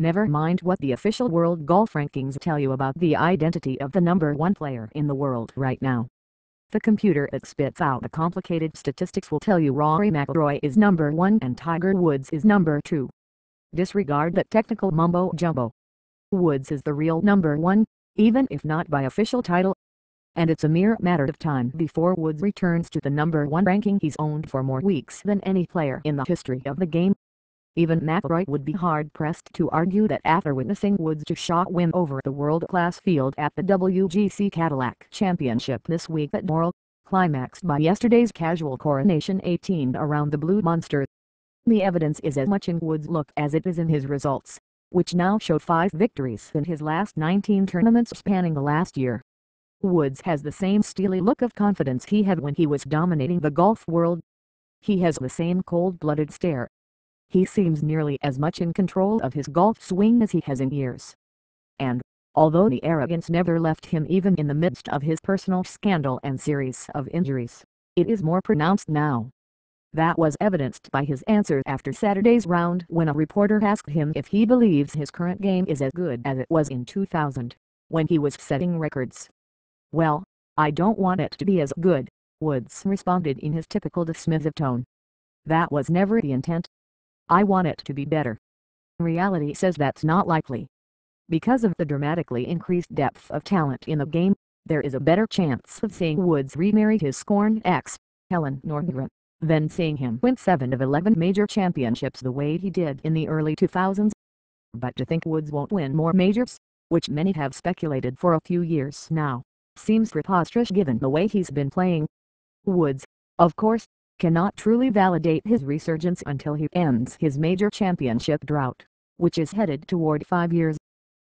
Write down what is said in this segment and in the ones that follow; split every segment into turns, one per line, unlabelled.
Never mind what the official world golf rankings tell you about the identity of the number one player in the world right now. The computer that spits out the complicated statistics will tell you Rory McIlroy is number one and Tiger Woods is number two. Disregard that technical mumbo-jumbo. Woods is the real number one, even if not by official title. And it's a mere matter of time before Woods returns to the number one ranking he's owned for more weeks than any player in the history of the game. Even McIlroy would be hard-pressed to argue that after witnessing Woods' two-shot win over the world-class field at the WGC Cadillac Championship this week at Doral, climaxed by yesterday's casual coronation 18 around the Blue Monster. The evidence is as much in Woods' look as it is in his results, which now show 5 victories in his last 19 tournaments spanning the last year. Woods has the same steely look of confidence he had when he was dominating the golf world. He has the same cold-blooded stare. He seems nearly as much in control of his golf swing as he has in years. And, although the arrogance never left him even in the midst of his personal scandal and series of injuries, it is more pronounced now. That was evidenced by his answer after Saturday's round when a reporter asked him if he believes his current game is as good as it was in 2000, when he was setting records. "Well, I don't want it to be as good," Woods responded in his typical dismissive tone. "That was never the intent. I want it to be better." Reality says that's not likely. Because of the dramatically increased depth of talent in the game, there is a better chance of seeing Woods remarry his scorned ex, Helen Nordegren, than seeing him win 7 of 11 major championships the way he did in the early 2000s. But to think Woods won't win more majors, which many have speculated for a few years now, seems preposterous given the way he's been playing. Woods, of course, cannot truly validate his resurgence until he ends his major championship drought, which is headed toward 5 years.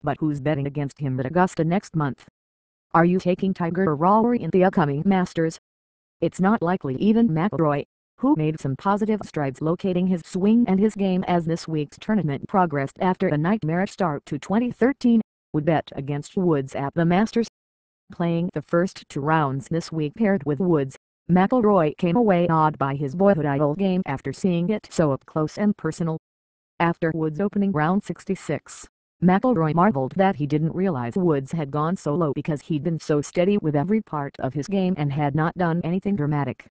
But who's betting against him at Augusta next month? Are you taking Tiger or Rory in the upcoming Masters? It's not likely even McIlroy, who made some positive strides locating his swing and his game as this week's tournament progressed after a nightmarish start to 2013, would bet against Woods at the Masters. Playing the first 2 rounds this week paired with Woods, McIlroy came away awed by his boyhood idol game after seeing it so up close and personal. After Woods' opening round 66, McIlroy marveled that he didn't realize Woods had gone so low because he'd been so steady with every part of his game and had not done anything dramatic.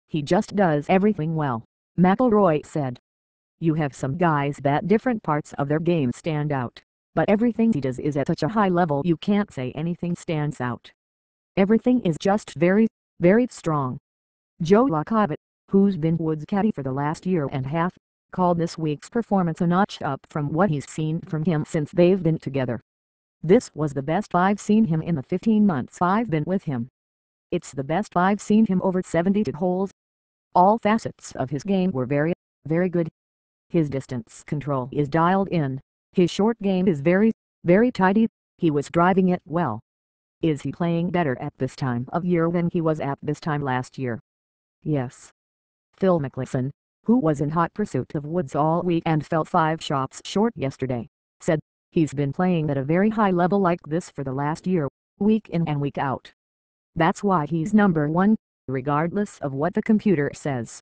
"He just does everything well," McIlroy said. "You have some guys that different parts of their game stand out, but everything he does is at such a high level you can't say anything stands out. Everything is just very, very strong." Joe LaCavette, who's been Woods' caddy for the last year and a half, called this week's performance a notch up from what he's seen from him since they've been together. "This was the best I've seen him in the 15 months I've been with him. It's the best I've seen him over 72 holes. All facets of his game were very, very good. His distance control is dialed in. His short game is very, very tidy. He was driving it well." Is he playing better at this time of year than he was at this time last year? Yes. Phil Mickelson, who was in hot pursuit of Woods all week and fell 5 shots short yesterday, said, "He's been playing at a very high level like this for the last year, week in and week out. That's why he's number one, regardless of what the computer says."